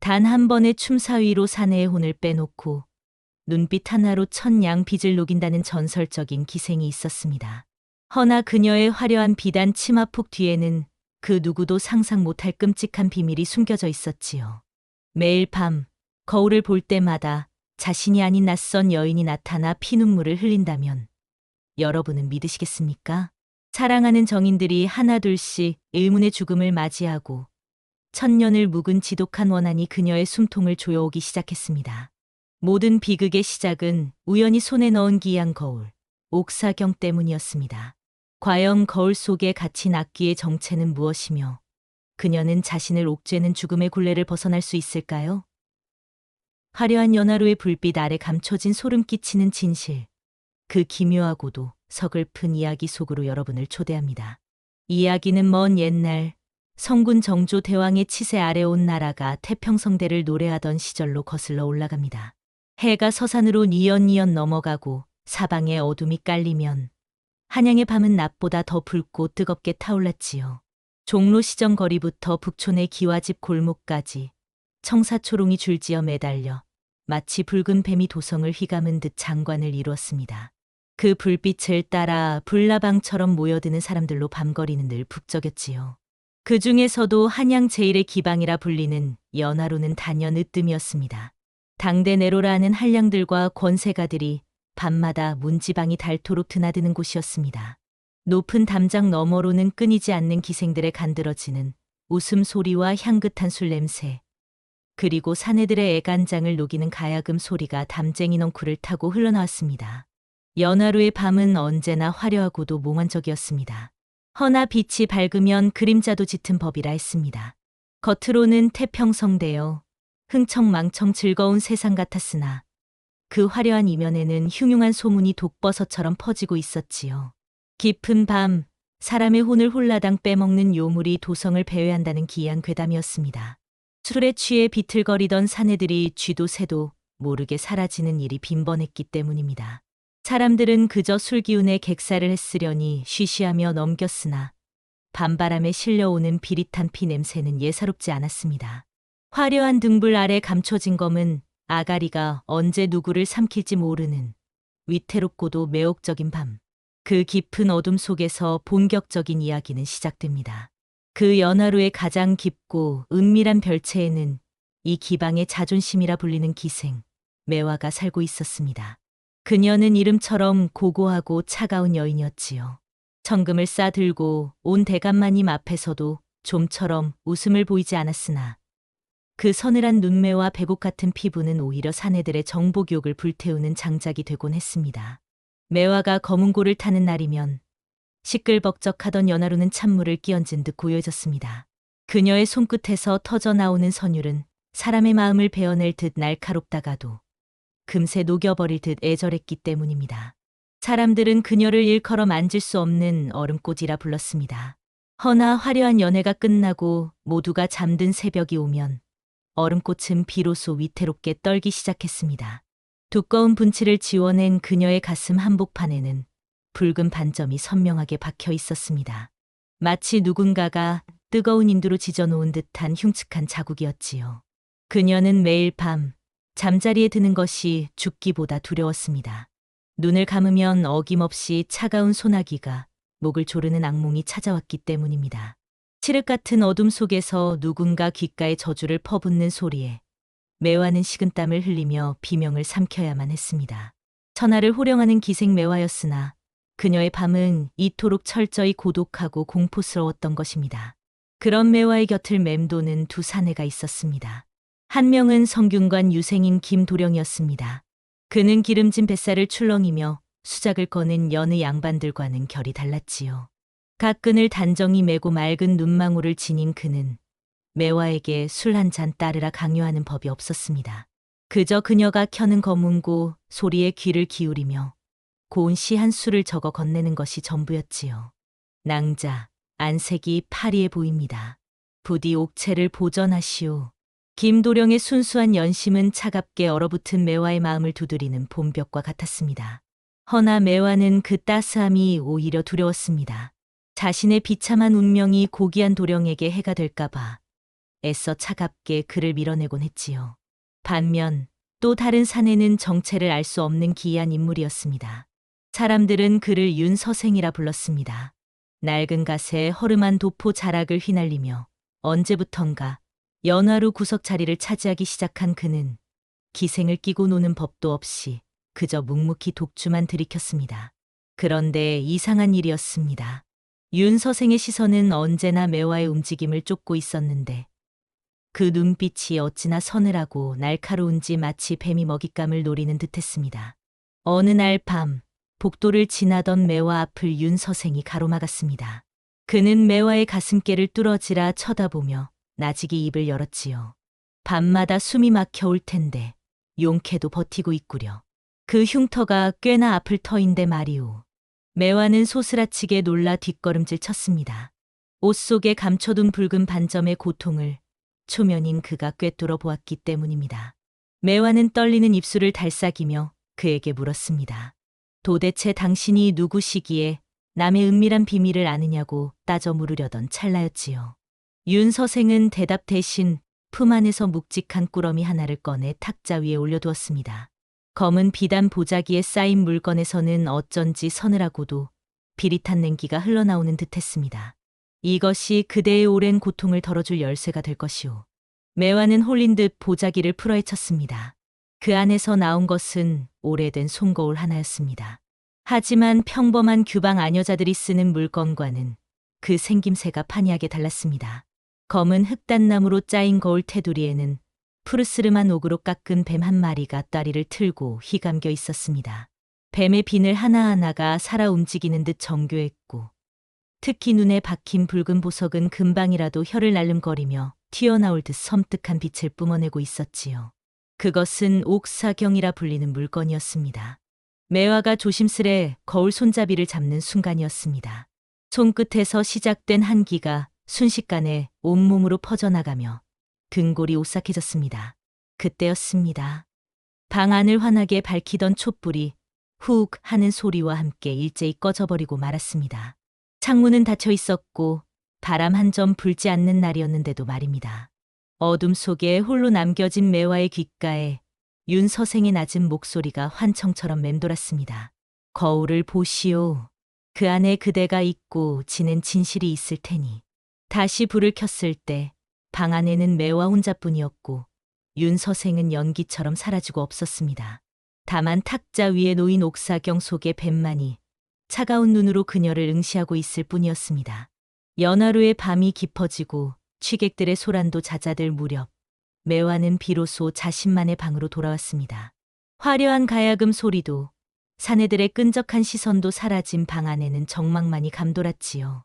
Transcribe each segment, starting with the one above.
단 한 번의 춤사위로 사내의 혼을 빼놓고 눈빛 하나로 천냥 빚을 녹인다는 전설적인 기생이 있었습니다. 허나 그녀의 화려한 비단 치마폭 뒤에는 그 누구도 상상 못할 끔찍한 비밀이 숨겨져 있었지요. 매일 밤 거울을 볼 때마다 자신이 아닌 낯선 여인이 나타나 피눈물을 흘린다면 여러분은 믿으시겠습니까? 사랑하는 정인들이 하나둘씩 의문의 죽음을 맞이하고 천년을 묵은 지독한 원한이 그녀의 숨통을 조여오기 시작했습니다. 모든 비극의 시작은 우연히 손에 넣은 귀한 거울, 옥사경 때문이었습니다. 과연 거울 속에 갇힌 악귀의 정체는 무엇이며 그녀는 자신을 옥죄는 죽음의 굴레를 벗어날 수 있을까요? 화려한 연화로의 불빛 아래 감춰진 소름 끼치는 진실, 그 기묘하고도 서글픈 이야기 속으로 여러분을 초대합니다. 이야기는 먼 옛날 성군 정조 대왕의 치세 아래 온 나라가 태평성대를 노래하던 시절로 거슬러 올라갑니다. 해가 서산으로 니연니연 넘어가고 사방에 어둠이 깔리면 한양의 밤은 낮보다 더 붉고 뜨겁게 타올랐지요. 종로 시정 거리부터 북촌의 기와집 골목까지 청사초롱이 줄지어 매달려 마치 붉은 뱀이 도성을 휘감은 듯 장관을 이루었습니다. 그 불빛을 따라 불나방처럼 모여드는 사람들로 밤거리는 늘 북적였지요. 그 중에서도 한양 제일의 기방이라 불리는 연화로는 단연 으뜸이었습니다. 당대 내로라 하는 한량들과 권세가들이 밤마다 문지방이 닳도록 드나드는 곳이었습니다. 높은 담장 너머로는 끊이지 않는 기생들의 간드러지는 웃음소리와 향긋한 술 냄새, 그리고 사내들의 애간장을 녹이는 가야금 소리가 담쟁이 넝쿨을 타고 흘러나왔습니다. 연화로의 밤은 언제나 화려하고도 몽환적이었습니다. 허나 빛이 밝으면 그림자도 짙은 법이라 했습니다. 겉으로는 태평성대여 흥청망청 즐거운 세상 같았으나 그 화려한 이면에는 흉흉한 소문이 독버섯처럼 퍼지고 있었지요. 깊은 밤, 사람의 혼을 홀라당 빼먹는 요물이 도성을 배회한다는 기이한 괴담이었습니다. 술에 취해 비틀거리던 사내들이 쥐도 새도 모르게 사라지는 일이 빈번했기 때문입니다. 사람들은 그저 술기운에 객사를 했으려니 쉬쉬하며 넘겼으나 밤바람에 실려오는 비릿한 피 냄새는 예사롭지 않았습니다. 화려한 등불 아래 감춰진 검은 아가리가 언제 누구를 삼킬지 모르는 위태롭고도 매혹적인 밤. 그 깊은 어둠 속에서 본격적인 이야기는 시작됩니다. 그 연화로의 가장 깊고 은밀한 별채에는 이 기방의 자존심이라 불리는 기생, 매화가 살고 있었습니다. 그녀는 이름처럼 고고하고 차가운 여인이었지요. 천금을 싸들고 온 대감마님 앞에서도 좀처럼 웃음을 보이지 않았으나 그 서늘한 눈매와 배곡 같은 피부는 오히려 사내들의 정복욕을 불태우는 장작이 되곤 했습니다. 매화가 검은고를 타는 날이면 시끌벅적하던 연화로는 찬물을 끼얹은 듯 고요해졌습니다. 그녀의 손끝에서 터져나오는 선율은 사람의 마음을 베어낼 듯 날카롭다가도 금세 녹여버릴 듯 애절했기 때문입니다. 사람들은 그녀를 일컬어 만질 수 없는 얼음꽃이라 불렀습니다. 허나 화려한 연회가 끝나고 모두가 잠든 새벽이 오면 얼음꽃은 비로소 위태롭게 떨기 시작했습니다. 두꺼운 분칠을 지워낸 그녀의 가슴 한복판에는 붉은 반점이 선명하게 박혀 있었습니다. 마치 누군가가 뜨거운 인두로 지져놓은 듯한 흉측한 자국이었지요. 그녀는 매일 밤 잠자리에 드는 것이 죽기보다 두려웠습니다. 눈을 감으면 어김없이 차가운 소나기가 목을 조르는 악몽이 찾아왔기 때문입니다. 칠흑 같은 어둠 속에서 누군가 귓가에 저주를 퍼붓는 소리에 매화는 식은땀을 흘리며 비명을 삼켜야만 했습니다. 천하를 호령하는 기생 매화였으나 그녀의 밤은 이토록 철저히 고독하고 공포스러웠던 것입니다. 그런 매화의 곁을 맴도는 두 사내가 있었습니다. 한 명은 성균관 유생인 김도령이었습니다. 그는 기름진 뱃살을 출렁이며 수작을 거는 여느 양반들과는 결이 달랐지요. 각끈을 단정히 메고 맑은 눈망울을 지닌 그는 매화에게 술 한 잔 따르라 강요하는 법이 없었습니다. 그저 그녀가 켜는 검은고 소리에 귀를 기울이며 고운 시 한 수를 적어 건네는 것이 전부였지요. 낭자, 안색이 파리해 보입니다. 부디 옥체를 보전하시오. 김도령의 순수한 연심은 차갑게 얼어붙은 매화의 마음을 두드리는 봄볕과 같았습니다. 허나 매화는 그 따스함이 오히려 두려웠습니다. 자신의 비참한 운명이 고귀한 도령에게 해가 될까봐 애써 차갑게 그를 밀어내곤 했지요. 반면 또 다른 사내는 정체를 알 수 없는 기이한 인물이었습니다. 사람들은 그를 윤서생이라 불렀습니다. 낡은 갓에 허름한 도포 자락을 휘날리며 언제부턴가 연화루 구석 자리를 차지하기 시작한 그는 기생을 끼고 노는 법도 없이 그저 묵묵히 독주만 들이켰습니다. 그런데 이상한 일이었습니다. 윤서생의 시선은 언제나 매화의 움직임을 쫓고 있었는데 그 눈빛이 어찌나 서늘하고 날카로운지 마치 뱀이 먹잇감을 노리는 듯했습니다. 어느 날 밤 복도를 지나던 매화 앞을 윤서생이 가로막았습니다. 그는 매화의 가슴께를 뚫어지라 쳐다보며 나직이 입을 열었지요. 밤마다 숨이 막혀 올 텐데 용케도 버티고 있구려. 그 흉터가 꽤나 아플 터인데 말이오. 매화는 소스라치게 놀라 뒷걸음질 쳤습니다. 옷 속에 감춰둔 붉은 반점의 고통을 초면인 그가 꿰뚫어 보았기 때문입니다. 매화는 떨리는 입술을 달싹이며 그에게 물었습니다. 도대체 당신이 누구시기에 남의 은밀한 비밀을 아느냐고 따져 물으려던 찰나였지요. 윤서생은 대답 대신 품 안에서 묵직한 꾸러미 하나를 꺼내 탁자 위에 올려두었습니다. 검은 비단 보자기에 쌓인 물건에서는 어쩐지 서늘하고도 비릿한 냉기가 흘러나오는 듯했습니다. 이것이 그대의 오랜 고통을 덜어줄 열쇠가 될 것이오. 매화는 홀린 듯 보자기를 풀어헤쳤습니다. 그 안에서 나온 것은 오래된 손거울 하나였습니다. 하지만 평범한 규방 아녀자들이 쓰는 물건과는 그 생김새가 판이하게 달랐습니다. 검은 흑단나무로 짜인 거울 테두리에는 푸르스름한 옥으로 깎은 뱀 한 마리가 다리를 틀고 휘감겨 있었습니다. 뱀의 비늘 하나하나가 살아 움직이는 듯 정교했고 특히 눈에 박힌 붉은 보석은 금방이라도 혀를 날름거리며 튀어나올 듯 섬뜩한 빛을 뿜어내고 있었지요. 그것은 옥사경이라 불리는 물건이었습니다. 매화가 조심스레 거울 손잡이를 잡는 순간이었습니다. 손끝에서 시작된 한기가 순식간에 온몸으로 퍼져나가며 등골이 오싹해졌습니다. 그때였습니다. 방 안을 환하게 밝히던 촛불이 훅 하는 소리와 함께 일제히 꺼져버리고 말았습니다. 창문은 닫혀 있었고 바람 한 점 불지 않는 날이었는데도 말입니다. 어둠 속에 홀로 남겨진 매화의 귓가에 윤서생의 낮은 목소리가 환청처럼 맴돌았습니다. 거울을 보시오. 그 안에 그대가 있고 지는 진실이 있을 테니. 다시 불을 켰을 때 방 안에는 매화 혼자뿐이었고 윤서생은 연기처럼 사라지고 없었습니다. 다만 탁자 위에 놓인 옥사경 속의 뱀만이 차가운 눈으로 그녀를 응시하고 있을 뿐이었습니다. 연하루의 밤이 깊어지고 취객들의 소란도 잦아들 무렵 매화는 비로소 자신만의 방으로 돌아왔습니다. 화려한 가야금 소리도 사내들의 끈적한 시선도 사라진 방 안에는 정막만이 감돌았지요.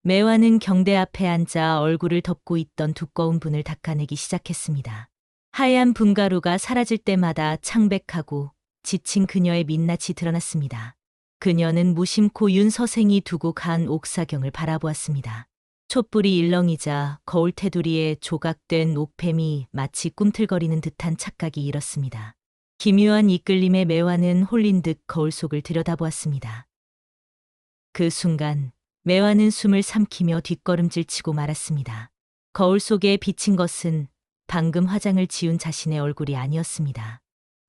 매화는 경대 앞에 앉아 얼굴을 덮고 있던 두꺼운 분을 닦아내기 시작했습니다. 하얀 분가루가 사라질 때마다 창백하고 지친 그녀의 민낯이 드러났습니다. 그녀는 무심코 윤서생이 두고 간 옥사경을 바라보았습니다. 촛불이 일렁이자 거울 테두리에 조각된 옥뱀이 마치 꿈틀거리는 듯한 착각이 일었습니다. 기묘한 이끌림에 매화는 홀린 듯 거울 속을 들여다보았습니다. 그 순간 매화는 숨을 삼키며 뒷걸음질 치고 말았습니다. 거울 속에 비친 것은 방금 화장을 지운 자신의 얼굴이 아니었습니다.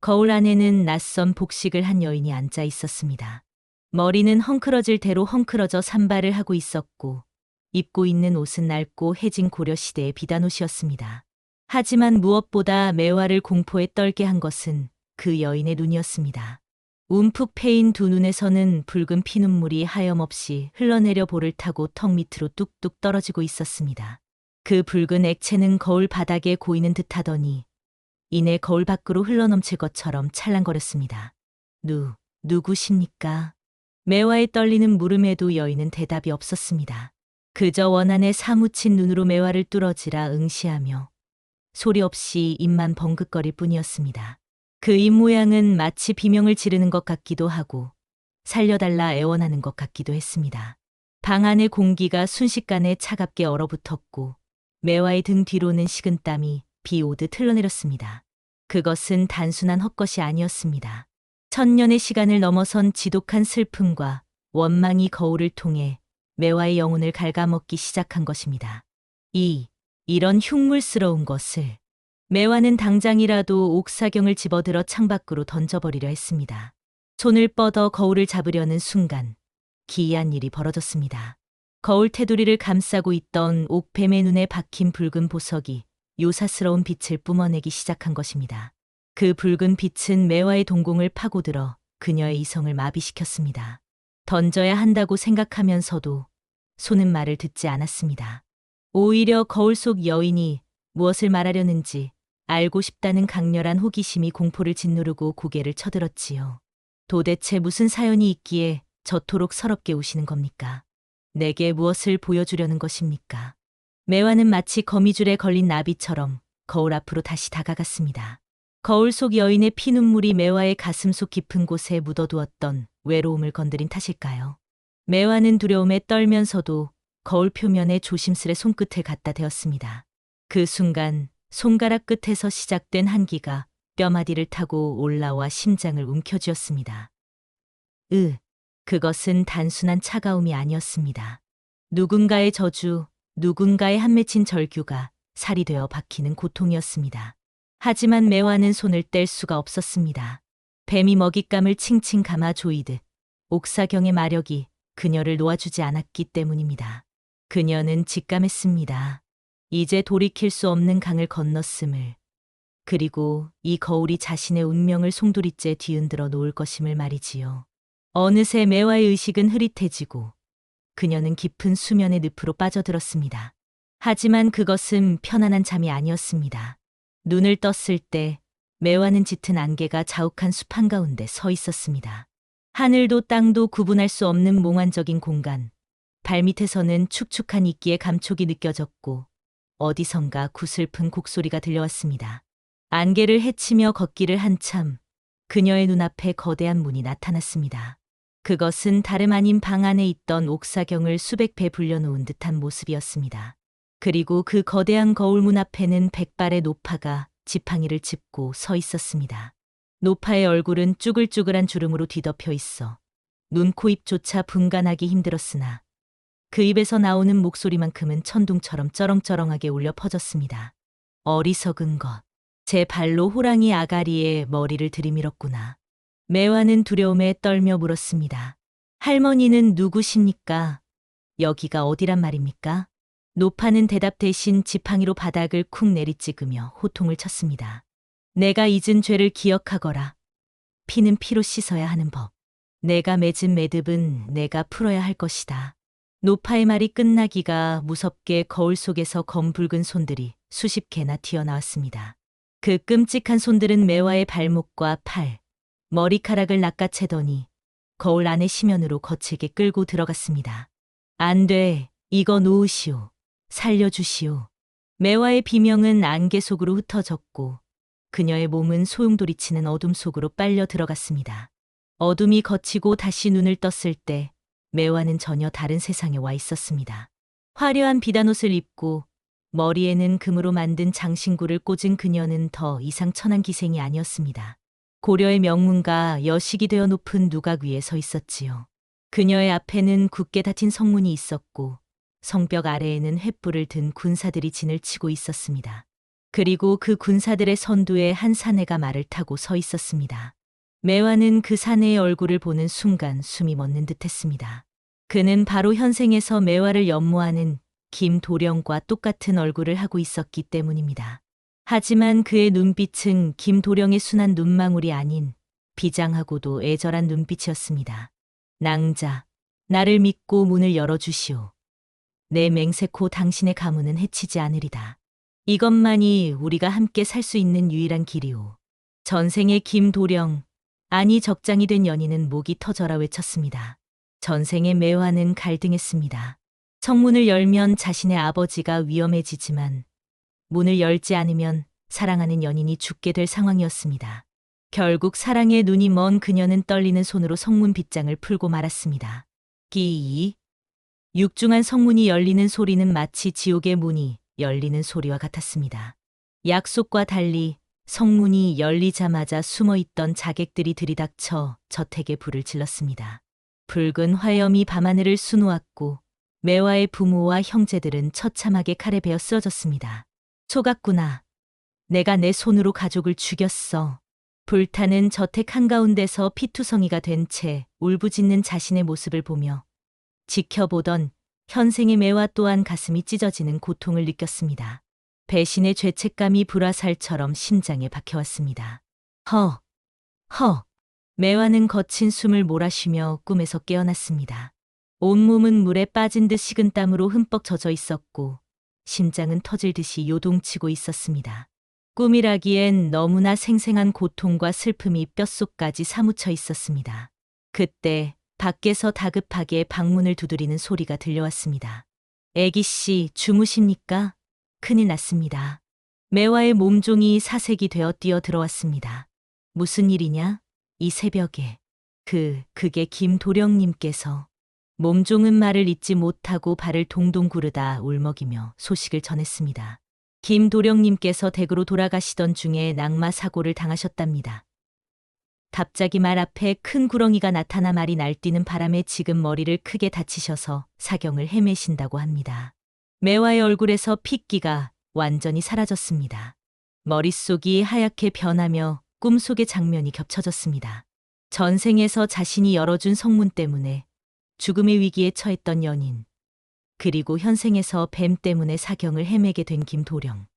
거울 안에는 낯선 복식을 한 여인이 앉아 있었습니다. 머리는 헝클어질 대로 헝클어져 산발을 하고 있었고 입고 있는 옷은 낡고 해진 고려시대의 비단옷이었습니다. 하지만 무엇보다 매화를 공포에 떨게 한 것은 그 여인의 눈이었습니다. 움푹 패인 두 눈에서는 붉은 피눈물이 하염없이 흘러내려 볼을 타고 턱 밑으로 뚝뚝 떨어지고 있었습니다. 그 붉은 액체는 거울 바닥에 고이는 듯하더니 이내 거울 밖으로 흘러넘칠 것처럼 찰랑거렸습니다. 누구십니까? 매화의 떨리는 물음에도 여인은 대답이 없었습니다. 그저 원한에 사무친 눈으로 매화를 뚫어지라 응시하며 소리 없이 입만 벙긋거릴 뿐이었습니다. 그 입모양은 마치 비명을 지르는 것 같기도 하고 살려달라 애원하는 것 같기도 했습니다. 방 안의 공기가 순식간에 차갑게 얼어붙었고 매화의 등 뒤로는 식은땀이 비 오듯 흘러내렸습니다. 그것은 단순한 헛것이 아니었습니다. 천년의 시간을 넘어선 지독한 슬픔과 원망이 거울을 통해 매화의 영혼을 갉아먹기 시작한 것입니다. 이 이런 흉물스러운 것을. 매화는 당장이라도 옥사경을 집어들어 창밖으로 던져버리려 했습니다. 손을 뻗어 거울을 잡으려는 순간 기이한 일이 벌어졌습니다. 거울 테두리를 감싸고 있던 옥뱀의 눈에 박힌 붉은 보석이 요사스러운 빛을 뿜어내기 시작한 것입니다. 그 붉은 빛은 매화의 동공을 파고들어 그녀의 이성을 마비시켰습니다. 던져야 한다고 생각하면서도 손은 말을 듣지 않았습니다. 오히려 거울 속 여인이 무엇을 말하려는지 알고 싶다는 강렬한 호기심이 공포를 짓누르고 고개를 쳐들었지요. 도대체 무슨 사연이 있기에 저토록 서럽게 우시는 겁니까? 내게 무엇을 보여주려는 것입니까? 매화는 마치 거미줄에 걸린 나비처럼 거울 앞으로 다시 다가갔습니다. 거울 속 여인의 피눈물이 매화의 가슴 속 깊은 곳에 묻어두었던 외로움을 건드린 탓일까요? 매화는 두려움에 떨면서도 거울 표면에 조심스레 손끝을 갖다 대었습니다. 그 순간 손가락 끝에서 시작된 한기가 뼈마디를 타고 올라와 심장을 움켜쥐었습니다. 그것은 단순한 차가움이 아니었습니다. 누군가의 저주, 누군가의 한 맺힌 절규가 살이 되어 박히는 고통이었습니다. 하지만 매화는 손을 뗄 수가 없었습니다. 뱀이 먹잇감을 칭칭 감아 조이듯 옥사경의 마력이 그녀를 놓아주지 않았기 때문입니다. 그녀는 직감했습니다. 이제 돌이킬 수 없는 강을 건넜음을, 그리고 이 거울이 자신의 운명을 송두리째 뒤흔들어 놓을 것임을 말이지요. 어느새 매화의 의식은 흐릿해지고 그녀는 깊은 수면의 늪으로 빠져들었습니다. 하지만 그것은 편안한 잠이 아니었습니다. 눈을 떴을 때 매화는 짙은 안개가 자욱한 숲 한가운데 서 있었습니다. 하늘도 땅도 구분할 수 없는 몽환적인 공간, 발밑에서는 축축한 이끼의 감촉이 느껴졌고 어디선가 구슬픈 곡소리가 들려왔습니다. 안개를 헤치며 걷기를 한참 그녀의 눈앞에 거대한 문이 나타났습니다. 그것은 다름 아닌 방 안에 있던 옥사경을 수백 배 불려놓은 듯한 모습이었습니다. 그리고 그 거대한 거울문 앞에는 백발의 노파가 지팡이를 짚고 서 있었습니다. 노파의 얼굴은 쭈글쭈글한 주름으로 뒤덮여 있어 눈, 코, 입조차 분간하기 힘들었으나 그 입에서 나오는 목소리만큼은 천둥처럼 쩌렁쩌렁하게 울려 퍼졌습니다. 어리석은 것. 제 발로 호랑이 아가리에 머리를 들이밀었구나. 매화는 두려움에 떨며 물었습니다. 할머니는 누구십니까? 여기가 어디란 말입니까? 노파는 대답 대신 지팡이로 바닥을 쿵 내리찍으며 호통을 쳤습니다. 내가 잊은 죄를 기억하거라. 피는 피로 씻어야 하는 법. 내가 맺은 매듭은 내가 풀어야 할 것이다. 노파의 말이 끝나기가 무섭게 거울 속에서 검붉은 손들이 수십 개나 튀어나왔습니다. 그 끔찍한 손들은 매화의 발목과 팔, 머리카락을 낚아채더니 거울 안의 심연으로 거칠게 끌고 들어갔습니다. 안 돼, 이거 놓으시오. 살려주시오. 매화의 비명은 안개 속으로 흩어졌고 그녀의 몸은 소용돌이치는 어둠 속으로 빨려 들어갔습니다. 어둠이 걷히고 다시 눈을 떴을 때 매화는 전혀 다른 세상에 와 있었습니다. 화려한 비단옷을 입고 머리에는 금으로 만든 장신구를 꽂은 그녀는 더 이상 천한 기생이 아니었습니다. 고려의 명문가 여식이 되어 높은 누각 위에 서 있었지요. 그녀의 앞에는 굳게 닫힌 성문이 있었고 성벽 아래에는 횃불을 든 군사들이 진을 치고 있었습니다. 그리고 그 군사들의 선두에 한 사내가 말을 타고 서 있었습니다. 매화는 그 사내의 얼굴을 보는 순간 숨이 멎는 듯했습니다. 그는 바로 현생에서 매화를 연모하는 김도령과 똑같은 얼굴을 하고 있었기 때문입니다. 하지만 그의 눈빛은 김도령의 순한 눈망울이 아닌 비장하고도 애절한 눈빛이었습니다. 낭자, 나를 믿고 문을 열어주시오. 내 맹세코 당신의 가문은 해치지 않으리다. 이것만이 우리가 함께 살 수 있는 유일한 길이오. 전생의 김도령, 아니 적장이 된 연인은 목이 터져라 외쳤습니다. 전생의 매화는 갈등했습니다. 성문을 열면 자신의 아버지가 위험해지지만 문을 열지 않으면 사랑하는 연인이 죽게 될 상황이었습니다. 결국 사랑의 눈이 먼 그녀는 떨리는 손으로 성문 빗장을 풀고 말았습니다. 끼이. 육중한 성문이 열리는 소리는 마치 지옥의 문이 열리는 소리와 같았습니다. 약속과 달리 성문이 열리자마자 숨어있던 자객들이 들이닥쳐 저택에 불을 질렀습니다. 붉은 화염이 밤하늘을 수놓았고 매화의 부모와 형제들은 처참하게 칼에 베어 쓰러졌습니다. 속았구나. 내가 내 손으로 가족을 죽였어. 불타는 저택 한가운데서 피투성이가 된 채 울부짖는 자신의 모습을 보며 지켜보던 현생의 매화 또한 가슴이 찢어지는 고통을 느꼈습니다. 배신의 죄책감이 불화살처럼 심장에 박혀왔습니다. 허, 허. 매화는 거친 숨을 몰아쉬며 꿈에서 깨어났습니다. 온몸은 물에 빠진 듯 식은 땀으로 흠뻑 젖어 있었고 심장은 터질 듯이 요동치고 있었습니다. 꿈이라기엔 너무나 생생한 고통과 슬픔이 뼛속까지 사무쳐 있었습니다. 그때 밖에서 다급하게 방문을 두드리는 소리가 들려왔습니다. 애기씨, 주무십니까? 큰일 났습니다. 매화의 몸종이 사색이 되어 뛰어 들어왔습니다. 무슨 일이냐? 이 새벽에. 그게 김도령님께서. 몸종은 말을 잇지 못하고 발을 동동 구르다 울먹이며 소식을 전했습니다. 김도령님께서 댁으로 돌아가시던 중에 낙마 사고를 당하셨답니다. 갑자기 말 앞에 큰 구렁이가 나타나 말이 날뛰는 바람에 지금 머리를 크게 다치셔서 사경을 헤매신다고 합니다. 매화의 얼굴에서 핏기가 완전히 사라졌습니다. 머릿속이 하얗게 변하며 꿈속의 장면이 겹쳐졌습니다. 전생에서 자신이 열어준 성문 때문에 죽음의 위기에 처했던 연인, 그리고 현생에서 뱀 때문에 사경을 헤매게 된 김도령.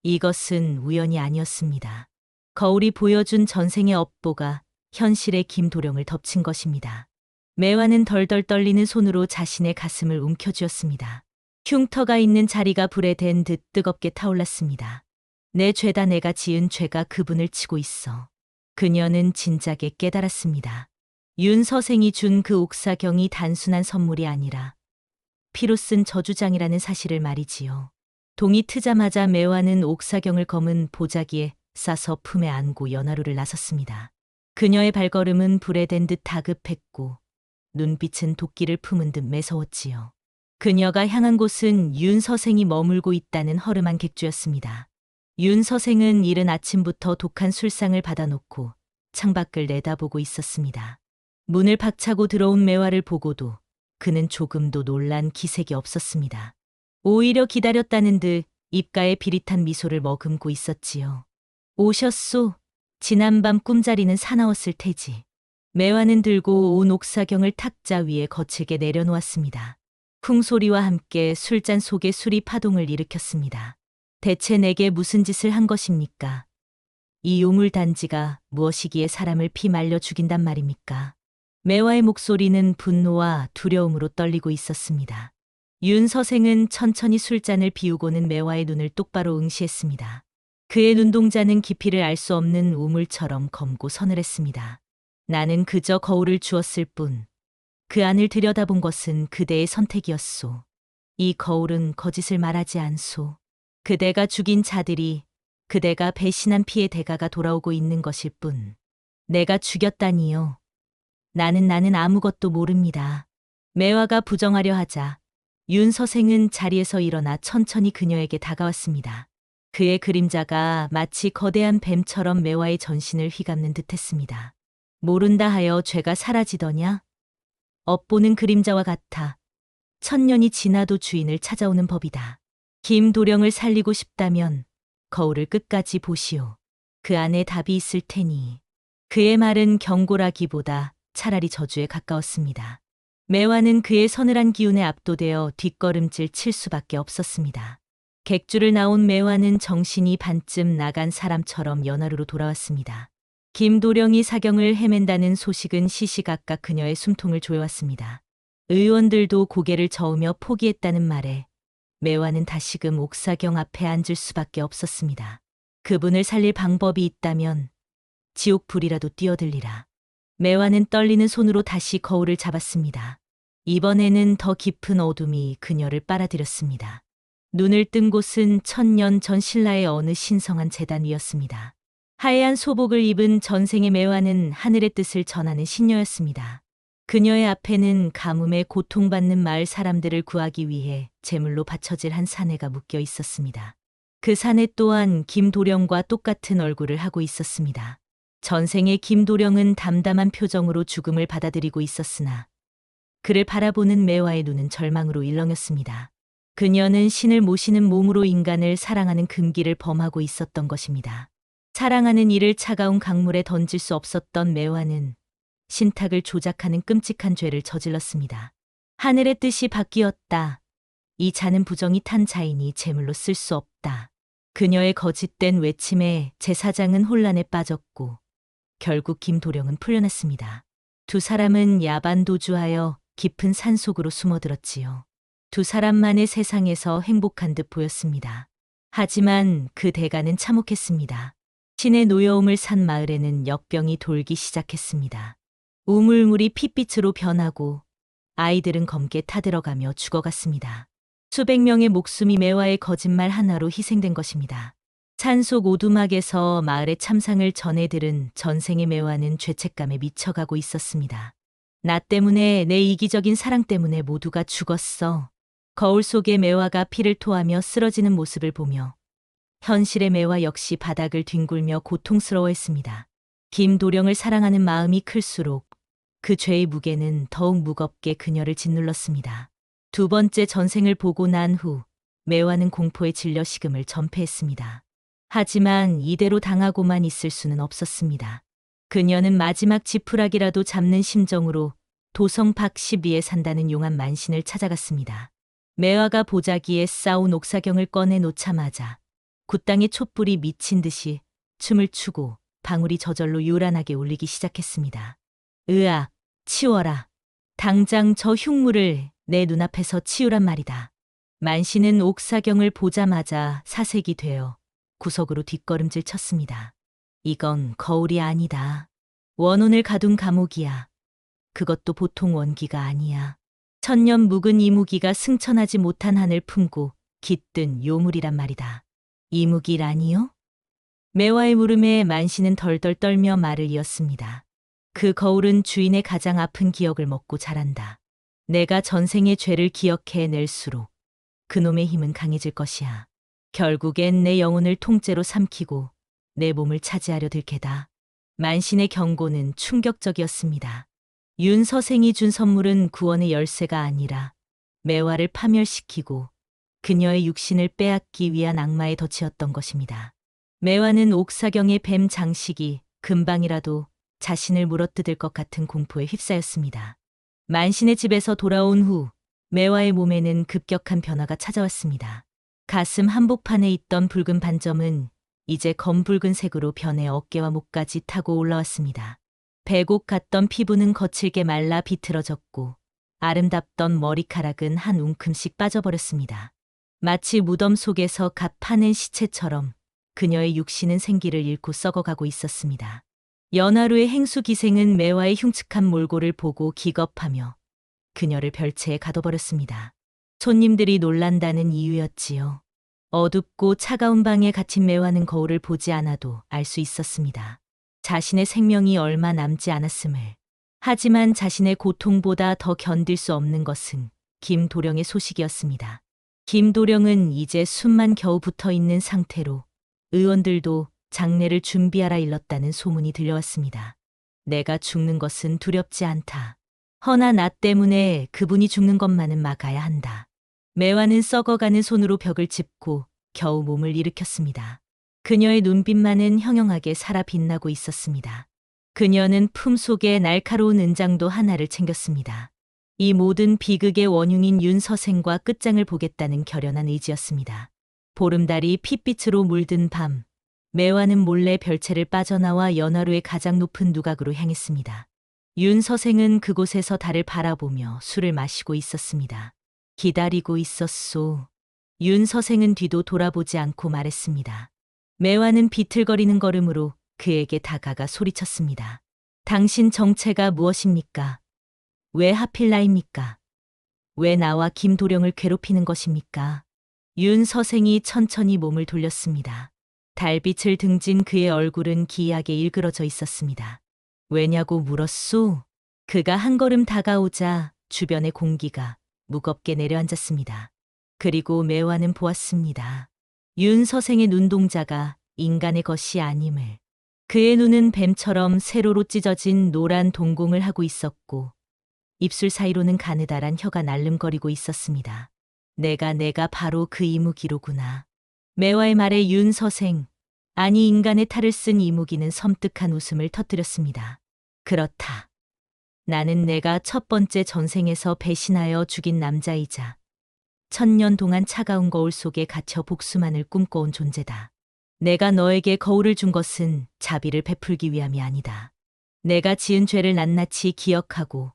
이것은 우연이 아니었습니다. 거울이 보여준 전생의 업보가 현실의 김도령을 덮친 것입니다. 매화는 덜덜 떨리는 손으로 자신의 가슴을 움켜쥐었습니다. 흉터가 있는 자리가 불에 댄 듯 뜨겁게 타올랐습니다. 내 죄다, 내가 지은 죄가 그분을 치고 있어. 그녀는 진작에 깨달았습니다. 윤 서생이 준 그 옥사경이 단순한 선물이 아니라 피로 쓴 저주장이라는 사실을 말이지요. 동이 트자마자 매화는 옥사경을 검은 보자기에 싸서 품에 안고 연화루를 나섰습니다. 그녀의 발걸음은 불에 댄 듯 다급했고 눈빛은 도끼를 품은 듯 매서웠지요. 그녀가 향한 곳은 윤 서생이 머물고 있다는 허름한 객주였습니다. 윤 서생은 이른 아침부터 독한 술상을 받아놓고 창밖을 내다보고 있었습니다. 문을 박차고 들어온 매화를 보고도 그는 조금도 놀란 기색이 없었습니다. 오히려 기다렸다는 듯 입가에 비릿한 미소를 머금고 있었지요. 오셨소. 지난밤 꿈자리는 사나웠을 테지. 매화는 들고 온 옥사경을 탁자 위에 거칠게 내려놓았습니다. 쿵소리와 함께 술잔 속에 술이 파동을 일으켰습니다. 대체 내게 무슨 짓을 한 것입니까? 이 요물단지가 무엇이기에 사람을 피 말려 죽인단 말입니까? 매화의 목소리는 분노와 두려움으로 떨리고 있었습니다. 윤 서생은 천천히 술잔을 비우고는 매화의 눈을 똑바로 응시했습니다. 그의 눈동자는 깊이를 알 수 없는 우물처럼 검고 서늘했습니다. 나는 그저 거울을 주었을 뿐, 그 안을 들여다본 것은 그대의 선택이었소. 이 거울은 거짓을 말하지 않소. 그대가 죽인 자들이, 그대가 배신한 피의 대가가 돌아오고 있는 것일 뿐. 내가 죽였다니요. 나는 아무것도 모릅니다. 매화가 부정하려 하자 윤 서생은 자리에서 일어나 천천히 그녀에게 다가왔습니다. 그의 그림자가 마치 거대한 뱀처럼 매화의 전신을 휘감는 듯했습니다. 모른다 하여 죄가 사라지더냐? 업보는 그림자와 같아 천년이 지나도 주인을 찾아오는 법이다. 김도령을 살리고 싶다면 거울을 끝까지 보시오. 그 안에 답이 있을 테니. 그의 말은 경고라기보다 차라리 저주에 가까웠습니다. 매화는 그의 서늘한 기운에 압도되어 뒷걸음질 칠 수밖에 없었습니다. 객주를 나온 매화는 정신이 반쯤 나간 사람처럼 연화루로 돌아왔습니다. 김도령이 사경을 헤맨다는 소식은 시시각각 그녀의 숨통을 조여왔습니다. 의원들도 고개를 저으며 포기했다는 말에 매화는 다시금 옥사경 앞에 앉을 수밖에 없었습니다. 그분을 살릴 방법이 있다면 지옥불이라도 뛰어들리라. 매화는 떨리는 손으로 다시 거울을 잡았습니다. 이번에는 더 깊은 어둠이 그녀를 빨아들였습니다. 눈을 뜬 곳은 천년 전 신라의 어느 신성한 제단 위였습니다. 하얀 소복을 입은 전생의 매화는 하늘의 뜻을 전하는 신녀였습니다. 그녀의 앞에는 가뭄에 고통받는 마을 사람들을 구하기 위해 제물로 바쳐질 한 사내가 묶여 있었습니다. 그 사내 또한 김도령과 똑같은 얼굴을 하고 있었습니다. 전생의 김도령은 담담한 표정으로 죽음을 받아들이고 있었으나 그를 바라보는 매화의 눈은 절망으로 일렁였습니다. 그녀는 신을 모시는 몸으로 인간을 사랑하는 금기를 범하고 있었던 것입니다. 사랑하는 이를 차가운 강물에 던질 수 없었던 매화는 신탁을 조작하는 끔찍한 죄를 저질렀습니다. 하늘의 뜻이 바뀌었다. 이 자는 부정이 탄 자이니 제물로 쓸 수 없다. 그녀의 거짓된 외침에 제사장은 혼란에 빠졌고 결국 김도령은 풀려났습니다. 두 사람은 야반도주하여 깊은 산속으로 숨어들었지요. 두 사람만의 세상에서 행복한 듯 보였습니다. 하지만 그 대가는 참혹했습니다. 신의 노여움을 산 마을에는 역병이 돌기 시작했습니다. 우물물이 핏빛으로 변하고 아이들은 검게 타들어가며 죽어갔습니다. 수백 명의 목숨이 매화의 거짓말 하나로 희생된 것입니다. 산속 오두막에서 마을의 참상을 전해 들은 전생의 매화는 죄책감에 미쳐가고 있었습니다. 나 때문에, 내 이기적인 사랑 때문에 모두가 죽었어. 거울 속의 매화가 피를 토하며 쓰러지는 모습을 보며 현실의 매화 역시 바닥을 뒹굴며 고통스러워했습니다. 김도령을 사랑하는 마음이 클수록 그 죄의 무게는 더욱 무겁게 그녀를 짓눌렀습니다. 두 번째 전생을 보고 난 후 매화는 공포에 질려 식음을 전폐했습니다. 하지만 이대로 당하고만 있을 수는 없었습니다. 그녀는 마지막 지푸라기라도 잡는 심정으로 도성 박시리에 산다는 용한 만신을 찾아갔습니다. 매화가 보자기에 싸운 옥사경을 꺼내 놓자마자 굿땅의 촛불이 미친 듯이 춤을 추고 방울이 저절로 요란하게 울리기 시작했습니다. 으악, 치워라. 당장 저 흉물을 내 눈앞에서 치우란 말이다. 만신은 옥사경을 보자마자 사색이 되어 구석으로 뒷걸음질 쳤습니다. 이건 거울이 아니다. 원혼을 가둔 감옥이야. 그것도 보통 원기가 아니야. 천년 묵은 이무기가 승천하지 못한 한을 품고 깃든 요물이란 말이다. 이무기라니요? 매화의 물음에 만신은 덜덜 떨며 말을 이었습니다. 그 거울은 주인의 가장 아픈 기억을 먹고 자란다. 내가 전생의 죄를 기억해 낼수록 그놈의 힘은 강해질 것이야. 결국엔 내 영혼을 통째로 삼키고 내 몸을 차지하려 들 게다. 만신의 경고는 충격적이었습니다. 윤 서생이 준 선물은 구원의 열쇠가 아니라 매화를 파멸시키고 그녀의 육신을 빼앗기 위한 악마의 덫이었던 것입니다. 매화는 옥사경의 뱀 장식이 금방이라도 자신을 물어뜯을 것 같은 공포에 휩싸였습니다. 만신의 집에서 돌아온 후 매화의 몸에는 급격한 변화가 찾아왔습니다. 가슴 한복판에 있던 붉은 반점은 이제 검붉은색으로 변해 어깨와 목까지 타고 올라왔습니다. 배곡 같던 피부는 거칠게 말라 비틀어졌고 아름답던 머리카락은 한 움큼씩 빠져버렸습니다. 마치 무덤 속에서 갓 파낸 시체처럼 그녀의 육신은 생기를 잃고 썩어가고 있었습니다. 연하루의 행수기생은 매화의 흉측한 몰골을 보고 기겁하며 그녀를 별채에 가둬버렸습니다. 손님들이 놀란다는 이유였지요. 어둡고 차가운 방에 갇힌 매화는 거울을 보지 않아도 알 수 있었습니다. 자신의 생명이 얼마 남지 않았음을. 하지만 자신의 고통보다 더 견딜 수 없는 것은 김도령의 소식이었습니다. 김도령은 이제 숨만 겨우 붙어 있는 상태로 의원들도 장례를 준비하라 일렀다는 소문이 들려왔습니다. 내가 죽는 것은 두렵지 않다. 허나 나 때문에 그분이 죽는 것만은 막아야 한다. 매화는 썩어가는 손으로 벽을 짚고 겨우 몸을 일으켰습니다. 그녀의 눈빛만은 형형하게 살아 빛나고 있었습니다. 그녀는 품속에 날카로운 은장도 하나를 챙겼습니다. 이 모든 비극의 원흉인 윤서생과 끝장을 보겠다는 결연한 의지였습니다. 보름달이 핏빛으로 물든 밤, 매화는 몰래 별채를 빠져나와 연화루의 가장 높은 누각으로 향했습니다. 윤서생은 그곳에서 달을 바라보며 술을 마시고 있었습니다. 기다리고 있었소. 윤서생은 뒤도 돌아보지 않고 말했습니다. 매화는 비틀거리는 걸음으로 그에게 다가가 소리쳤습니다. 당신 정체가 무엇입니까? 왜 하필 나입니까? 왜 나와 김도령을 괴롭히는 것입니까? 윤서생이 천천히 몸을 돌렸습니다. 달빛을 등진 그의 얼굴은 기이하게 일그러져 있었습니다. 왜냐고 물었소? 그가 한 걸음 다가오자 주변의 공기가 무겁게 내려앉았습니다. 그리고 매화는 보았습니다. 윤서생의 눈동자가 인간의 것이 아님을. 그의 눈은 뱀처럼 세로로 찢어진 노란 동공을 하고 있었고 입술 사이로는 가느다란 혀가 날름거리고 있었습니다. 내가 바로 그 이무기로구나. 매화의 말에 윤서생, 아니 인간의 탈을 쓴 이무기는 섬뜩한 웃음을 터뜨렸습니다. 그렇다. 나는 내가 첫 번째 전생에서 배신하여 죽인 남자이자 1000년 동안 차가운 거울 속에 갇혀 복수만을 꿈꿔온 존재다. 내가 너에게 거울을 준 것은 자비를 베풀기 위함이 아니다. 내가 지은 죄를 낱낱이 기억하고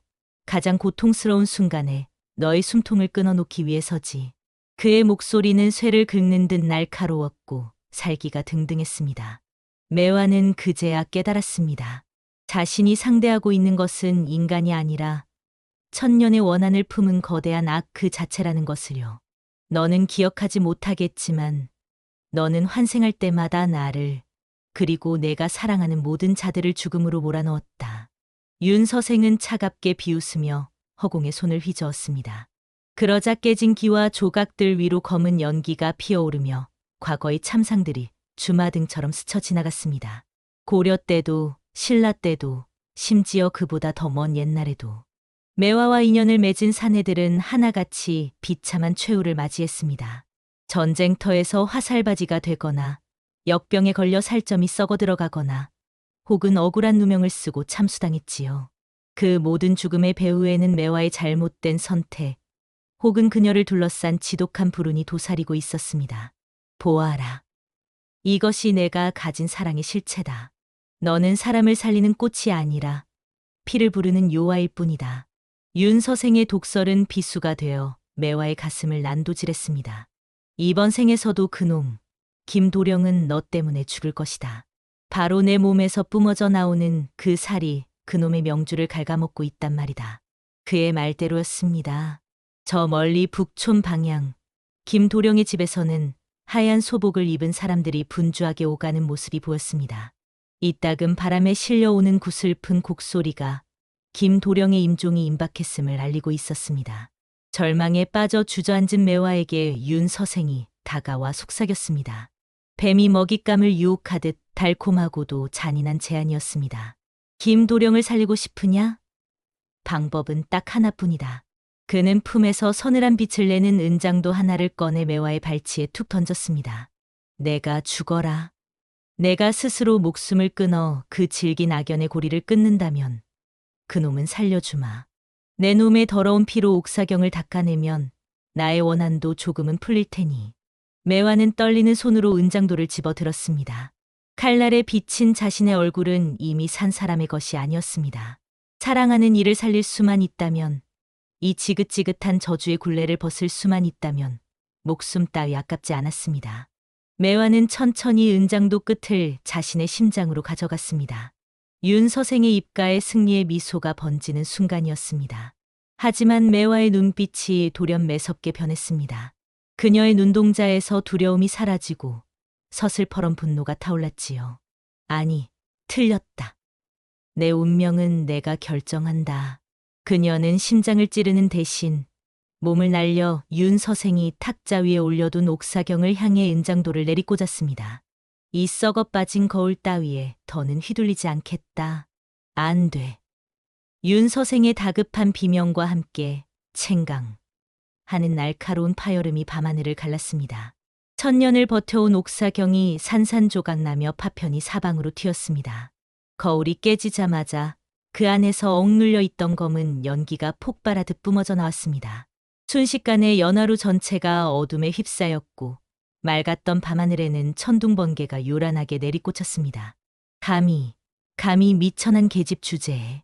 가장 고통스러운 순간에 너의 숨통을 끊어놓기 위해서지. 그의 목소리는 쇠를 긁는 듯 날카로웠고 살기가 등등했습니다. 매화는 그제야 깨달았습니다. 자신이 상대하고 있는 것은 인간이 아니라 1000년의 원한을 품은 거대한 악 그 자체라는 것을요. 너는 기억하지 못하겠지만 너는 환생할 때마다 나를 그리고 내가 사랑하는 모든 자들을 죽음으로 몰아넣었다. 윤서생은 차갑게 비웃으며 허공에 손을 휘저었습니다. 그러자 깨진 기와 조각들 위로 검은 연기가 피어오르며 과거의 참상들이 주마등처럼 스쳐 지나갔습니다. 고려 때도 신라 때도 심지어 그보다 더 먼 옛날에도 매화와 인연을 맺은 사내들은 하나같이 비참한 최후를 맞이했습니다. 전쟁터에서 화살바지가 되거나 역병에 걸려 살점이 썩어 들어가거나 혹은 억울한 누명을 쓰고 참수당했지요. 그 모든 죽음의 배후에는 매화의 잘못된 선택 혹은 그녀를 둘러싼 지독한 불운이 도사리고 있었습니다. 보아라. 이것이 내가 가진 사랑의 실체다. 너는 사람을 살리는 꽃이 아니라 피를 부르는 요아일 뿐이다. 윤서생의 독설은 비수가 되어 매화의 가슴을 난도질했습니다. 이번 생에서도 그놈, 김도령은 너 때문에 죽을 것이다. 바로 내 몸에서 뿜어져 나오는 그 살이 그놈의 명주를 갉아먹고 있단 말이다. 그의 말대로였습니다. 저 멀리 북촌 방향, 김도령의 집에서는 하얀 소복을 입은 사람들이 분주하게 오가는 모습이 보였습니다. 이따금 바람에 실려오는 구슬픈 곡소리가 김도령의 임종이 임박했음을 알리고 있었습니다. 절망에 빠져 주저앉은 매화에게 윤서생이 다가와 속삭였습니다. 뱀이 먹잇감을 유혹하듯 달콤하고도 잔인한 제안이었습니다. 김도령을 살리고 싶으냐? 방법은 딱 하나뿐이다. 그는 품에서 서늘한 빛을 내는 은장도 하나를 꺼내 매화의 발치에 툭 던졌습니다. 내가 죽어라. 내가 스스로 목숨을 끊어 그 질긴 악연의 고리를 끊는다면 그놈은 살려주마. 내 놈의 더러운 피로 옥사경을 닦아내면 나의 원한도 조금은 풀릴 테니. 매화는 떨리는 손으로 은장도를 집어들었습니다. 칼날에 비친 자신의 얼굴은 이미 산 사람의 것이 아니었습니다. 사랑하는 이를 살릴 수만 있다면, 이 지긋지긋한 저주의 굴레를 벗을 수만 있다면 목숨 따위 아깝지 않았습니다. 매화는 천천히 은장도 끝을 자신의 심장으로 가져갔습니다. 윤서생의 입가에 승리의 미소가 번지는 순간이었습니다. 하지만 매화의 눈빛이 돌연 매섭게 변했습니다. 그녀의 눈동자에서 두려움이 사라지고 서슬퍼런 분노가 타올랐지요. 아니, 틀렸다. 내 운명은 내가 결정한다. 그녀는 심장을 찌르는 대신 몸을 날려 윤서생이 탁자 위에 올려둔 옥사경을 향해 은장도를 내리꽂았습니다. 이 썩어 빠진 거울 따위에 더는 휘둘리지 않겠다. 안 돼. 윤서생의 다급한 비명과 함께 챙강 하는 날카로운 파열음이 밤하늘을 갈랐습니다. 1000년을 버텨온 옥사경이 산산조각나며 파편이 사방으로 튀었습니다. 거울이 깨지자마자 그 안에서 억눌려 있던 검은 연기가 폭발하듯 뿜어져 나왔습니다. 순식간에 연화루 전체가 어둠에 휩싸였고 맑았던 밤하늘에는 천둥번개가 요란하게 내리꽂혔습니다. 감히 미천한 계집 주제에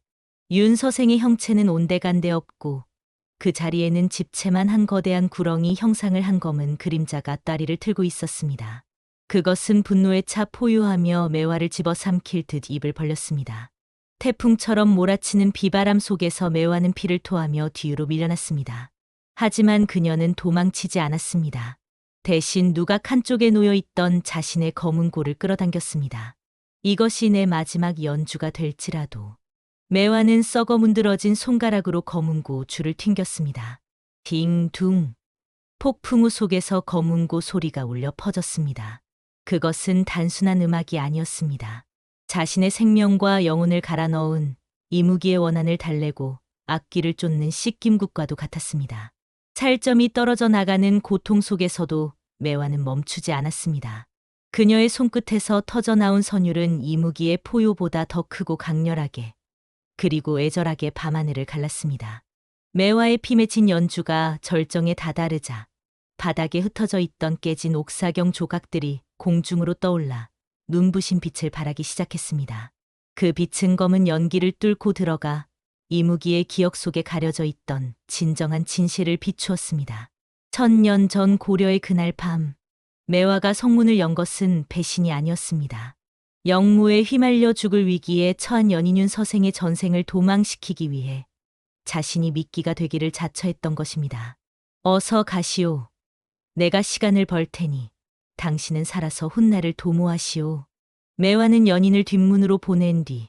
윤서생의 형체는 온데간데 없고 그 자리에는 집채만 한 거대한 구렁이 형상을 한 검은 그림자가 다리를 틀고 있었습니다. 그것은 분노에 차 포효하며 매화를 집어삼킬 듯 입을 벌렸습니다. 태풍처럼 몰아치는 비바람 속에서 매화는 피를 토하며 뒤로 밀려났습니다. 하지만 그녀는 도망치지 않았습니다. 대신 누각 한쪽에 놓여있던 자신의 검은 골을 끌어당겼습니다. 이것이 내 마지막 연주가 될지라도. 매화는 썩어 문드러진 손가락으로 검은고 줄을 튕겼습니다. 딩둥. 폭풍우 속에서 검은고 소리가 울려 퍼졌습니다. 그것은 단순한 음악이 아니었습니다. 자신의 생명과 영혼을 갈아 넣은 이무기의 원한을 달래고 앞길을 쫓는 씻김국과도 같았습니다. 살점이 떨어져 나가는 고통 속에서도 매화는 멈추지 않았습니다. 그녀의 손끝에서 터져나온 선율은 이무기의 포효보다 더 크고 강렬하게, 그리고 애절하게 밤하늘을 갈랐습니다. 매화의 피 맺힌 연주가 절정에 다다르자 바닥에 흩어져 있던 깨진 옥사경 조각들이 공중으로 떠올라 눈부신 빛을 발하기 시작했습니다. 그 빛은 검은 연기를 뚫고 들어가 이무기의 기억 속에 가려져 있던 진정한 진실을 비추었습니다. 1000년 전 고려의 그날 밤, 매화가 성문을 연 것은 배신이 아니었습니다. 영무에 휘말려 죽을 위기에 처한 연인윤 서생의 전생을 도망시키기 위해 자신이 미끼가 되기를 자처했던 것입니다. 어서 가시오. 내가 시간을 벌 테니 당신은 살아서 훗날을 도모하시오. 매화는 연인을 뒷문으로 보낸 뒤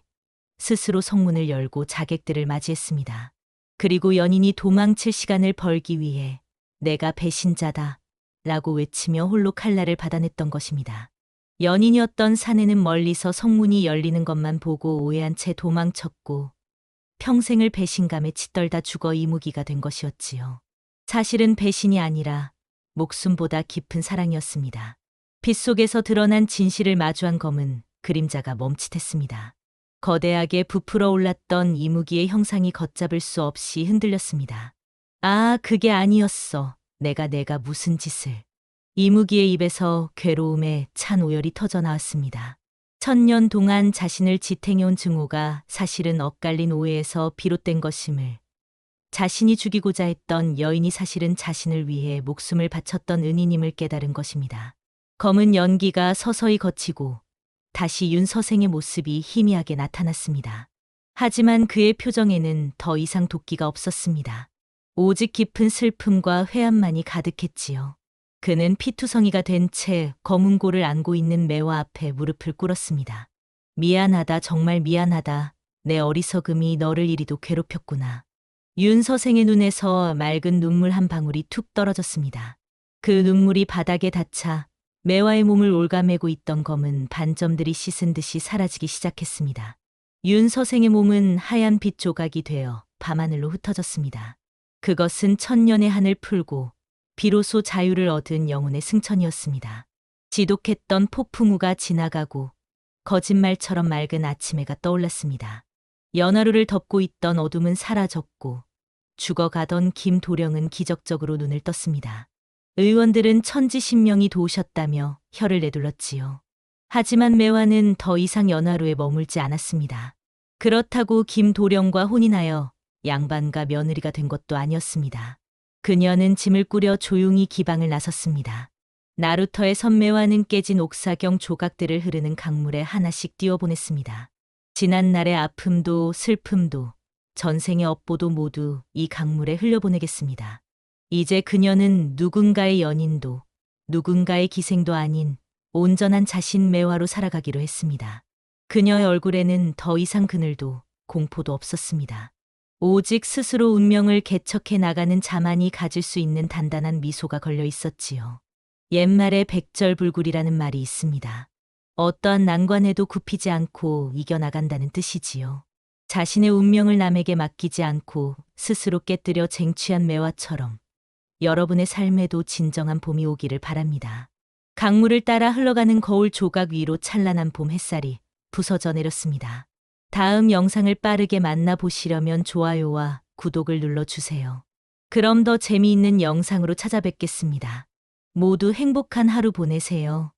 스스로 성문을 열고 자객들을 맞이했습니다. 그리고 연인이 도망칠 시간을 벌기 위해 내가 배신자다 라고 외치며 홀로 칼날을 받아냈던 것입니다. 연인이었던 사내는 멀리서 성문이 열리는 것만 보고 오해한 채 도망쳤고 평생을 배신감에 치떨다 죽어 이무기가 된 것이었지요. 사실은 배신이 아니라 목숨보다 깊은 사랑이었습니다. 빛 속에서 드러난 진실을 마주한 검은 그림자가 멈칫했습니다. 거대하게 부풀어 올랐던 이무기의 형상이 걷잡을 수 없이 흔들렸습니다. 아, 그게 아니었어. 내가 무슨 짓을. 이무기의 입에서 괴로움에 찬 오열이 터져 나왔습니다. 1000년 동안 자신을 지탱해온 증오가 사실은 엇갈린 오해에서 비롯된 것임을, 자신이 죽이고자 했던 여인이 사실은 자신을 위해 목숨을 바쳤던 은인임을 깨달은 것입니다. 검은 연기가 서서히 걷히고 다시 윤 서생의 모습이 희미하게 나타났습니다. 하지만 그의 표정에는 더 이상 도끼가 없었습니다. 오직 깊은 슬픔과 회한만이 가득했지요. 그는 피투성이가 된 채 검은 골을 안고 있는 매화 앞에 무릎을 꿇었습니다. 미안하다, 정말 미안하다. 내 어리석음이 너를 이리도 괴롭혔구나. 윤 서생의 눈에서 맑은 눈물 한 방울이 툭 떨어졌습니다. 그 눈물이 바닥에 닿자 매화의 몸을 올가매고 있던 검은 반점들이 씻은 듯이 사라지기 시작했습니다. 윤 서생의 몸은 하얀 빛 조각이 되어 밤하늘로 흩어졌습니다. 그것은 1000년의 한을 풀고 비로소 자유를 얻은 영혼의 승천이었습니다. 지독했던 폭풍우가 지나가고 거짓말처럼 맑은 아침해가 떠올랐습니다. 연하루를 덮고 있던 어둠은 사라졌고 죽어가던 김도령은 기적적으로 눈을 떴습니다. 의원들은 천지신명이 도우셨다며 혀를 내둘렀지요. 하지만 매화는 더 이상 연하루에 머물지 않았습니다. 그렇다고 김도령과 혼인하여 양반과 며느리가 된 것도 아니었습니다. 그녀는 짐을 꾸려 조용히 기방을 나섰습니다. 나루터의 선매화는 깨진 옥사경 조각들을 흐르는 강물에 하나씩 띄워보냈습니다. 지난날의 아픔도 슬픔도 전생의 업보도 모두 이 강물에 흘려보내겠습니다. 이제 그녀는 누군가의 연인도 누군가의 기생도 아닌 온전한 자신 매화로 살아가기로 했습니다. 그녀의 얼굴에는 더 이상 그늘도 공포도 없었습니다. 오직 스스로 운명을 개척해 나가는 자만이 가질 수 있는 단단한 미소가 걸려 있었지요. 옛말에 백절불굴이라는 말이 있습니다. 어떠한 난관에도 굽히지 않고 이겨나간다는 뜻이지요. 자신의 운명을 남에게 맡기지 않고 스스로 깨뜨려 쟁취한 매화처럼 여러분의 삶에도 진정한 봄이 오기를 바랍니다. 강물을 따라 흘러가는 거울 조각 위로 찬란한 봄 햇살이 부서져 내렸습니다. 다음 영상을 빠르게 만나보시려면 좋아요와 구독을 눌러주세요. 그럼 더 재미있는 영상으로 찾아뵙겠습니다. 모두 행복한 하루 보내세요.